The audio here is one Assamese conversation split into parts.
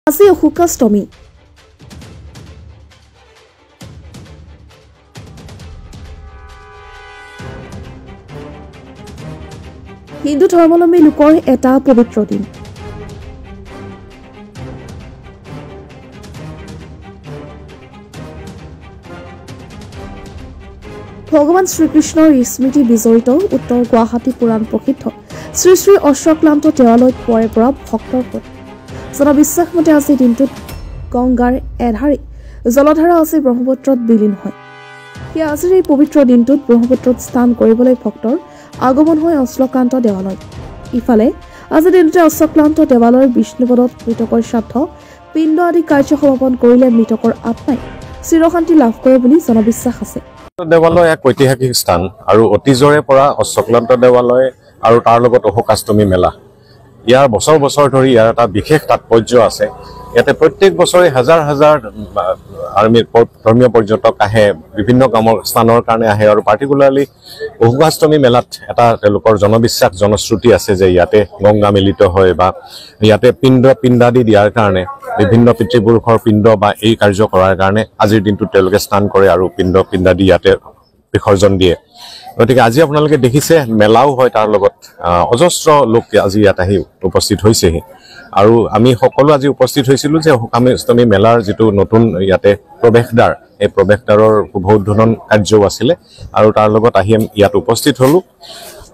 আজি অশোকাষ্টমী হিন্দু ধৰ্মাৱলম্বী লোকৰ এটা পবিত্ৰ দিন। ভগৱান শ্ৰীকৃষ্ণৰ স্মৃতি বিজড়িত উত্তৰ গুৱাহাটী পুৰাণ প্ৰসিদ্ধ শ্ৰী শ্ৰী অশ্বক্লান্ত দেৱালয়ত পুৱাৰে পৰা ভক্তৰ সোঁত। জনবিশ্বাস মতে আজিৰ দিনটোত গংগাৰ এধাৰি জলধাৰা আজি ব্ৰহ্মপুত্ৰত বিলীন হয়। সেয়া আজিৰ এই পবিত্ৰ দিনটোত ব্ৰহ্মপুত্ৰত স্নান কৰিবলৈ ভক্তৰ আগমন হয় অশ্বক্লান্ত দেৱালয়ত। ইফালে আজিৰ দিনটোতে অশ্বক্লান্ত দেৱালয়ৰ বিষ্ণুপদত মৃতকৰ শ্ৰাদ্ধ পিণ্ড আদি কাৰ্য সমাপন কৰিলে মৃতকৰ আত্মাই চিৰশান্তি লাভ কৰে বুলি জনবিশ্বাস আছে। দেৱালয় এক ঐতিহাসিক স্থান আৰু অতীজৰে পৰা অশ্বক্লান্ত দেৱালয় আৰু তাৰ লগত অশোকাষ্টমী মেলা ইয়াৰ বছৰ বছৰ ধৰি ইয়াৰ এটা বিশেষ তাৎপৰ্য আছে। ইয়াতে প্ৰত্যেক বছৰে হাজাৰ হাজাৰ ধৰ্মীয় পৰ্যটক আহে, বিভিন্ন কামৰ স্থানৰ কাৰণে আহে আৰু পাৰ্টিকুলাৰলি অশোকাষ্টমী মেলাত এটা তেওঁলোকৰ জনবিশ্বাস জনশ্ৰুতি আছে যে ইয়াতে গংগা মিলিত হয় বা ইয়াতে পিণ্ডাদি দিয়াৰ কাৰণে বিভিন্ন পিতৃপুৰুষৰ পিণ্ড বা এই কাৰ্য কৰাৰ কাৰণে আজিৰ দিনটোত তেওঁলোকে স্নান কৰে আৰু পিণ্ডাদি ইয়াতে বিসৰ্জন দিয়ে। গতিকে আজি আপোনালোকে দেখিছে মেলাও হয়, তাৰ লগত অজস্ৰ লোক আজি ইয়াত আহি উপস্থিত হৈছেহি আৰু আমি সকলো আজি উপস্থিত হৈছিলোঁ যে অশোকাষ্টমী মেলাৰ যিটো নতুন ইয়াতে প্ৰৱেশদ্বাৰ, এই প্ৰৱেশদ্বাৰৰ শুভোদ্বোধন কাৰ্যও আছিলে আৰু তাৰ লগত আহি ইয়াত উপস্থিত হ'লোঁ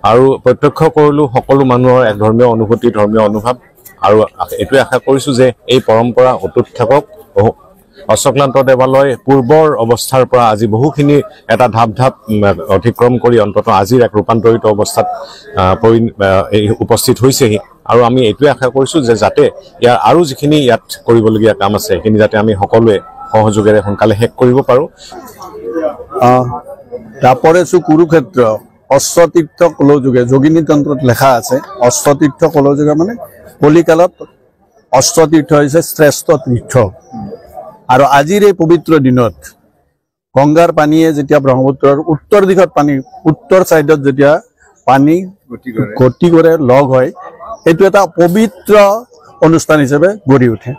আৰু প্ৰত্যক্ষ কৰিলোঁ সকলো মানুহৰ এক ধৰ্মীয় অনুভূতি, ধৰ্মীয় অনুভৱ আৰু এইটোৱে আশা কৰিছোঁ যে এই পৰম্পৰা অটুট থাকক। অশ্বক্লান্ত দেৱালয় পূৰ্বৰ অৱস্থাৰ পৰা আজি বহুখিনি এটা ঢাপ অতিক্ৰম কৰি অন্তত আজিৰ এক ৰূপান্তৰিত অৱস্থাত উপস্থিত হৈছেহি আৰু আমি এইটোৱে আশা কৰিছোঁ যে যাতে ইয়াৰ আৰু যিখিনি ইয়াত কৰিবলগীয়া কাম আছে সেইখিনি যাতে আমি সকলোৱে সহযোগেৰে সোনকালে শেষ কৰিব পাৰোঁ। দাপৰেছো কুৰুক্ষেত্ৰ অশ্বতীৰ্থ কলযুগে যোগিনী তন্ত্ৰত লেখা আছে। অশ্বতীৰ্থ কলযুগে মানে কলিকালত অশ্বতীৰ্থ হৈছে শ্ৰেষ্ঠ তীৰ্থ আৰু আজিৰ এই পবিত্ৰ দিনত গংগাৰ পানীয়ে যেতিয়া ব্ৰহ্মপুত্ৰৰ উত্তৰ দিশত উত্তৰ চাইডত যেতিয়া পানী গতি কৰে লগ হয়, এইটো এটা পবিত্ৰ অনুষ্ঠান হিচাপে গঢ়ি উঠে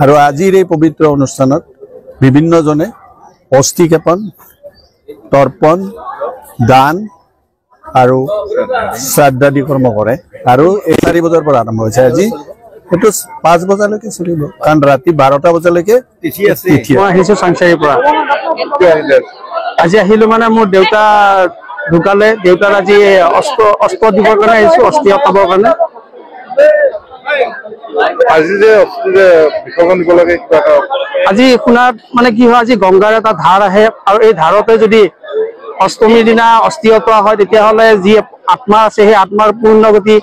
আৰু আজিৰ এই পবিত্ৰ অনুষ্ঠানত বিভিন্নজনে অস্থি ক্ষেপণ, তৰ্পণ, দান আৰু শ্ৰাদ্ধাদি কৰ্ম কৰে আৰু 4 বজাৰ পৰা আৰম্ভ হৈছে। আজি এইটো 5 বজালৈকে চলিব, কাৰণ ৰাতি 12টা বজালৈকে তিথি আছে। মই আহিছো চাংচাৰীৰ পৰা। আজি আহিলো মানে মোৰ দেউতা ঢুকালে, দেউতাৰ আজি অস্ত্ৰ দিবৰ কাৰণে আহিছো, অস্থি পাবৰ কাৰণে। আজি শুনাত মানে কি হয়, আজি গংগাৰ এটা ধাৰ আহে আৰু এই ধাৰতে যদি অষ্টমীৰ দিনা অস্থি অতোৱা হয় তেতিয়াহ'লে যি আত্মা আছে সেই আত্মাৰ পূৰ্ণগতি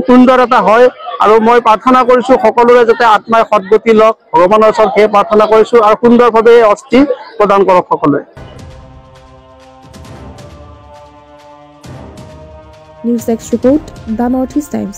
সুন্দৰ এটা হয় আৰু মই প্ৰাৰ্থনা কৰিছো সকলোৰে যাতে আত্মাই সদগতি লওক, ভগৱানৰ ওচৰত সেই প্ৰাৰ্থনা কৰিছো আৰু সুন্দৰভাৱে অস্থি প্ৰদান কৰক সকলোৱে। News desk report, the north east times.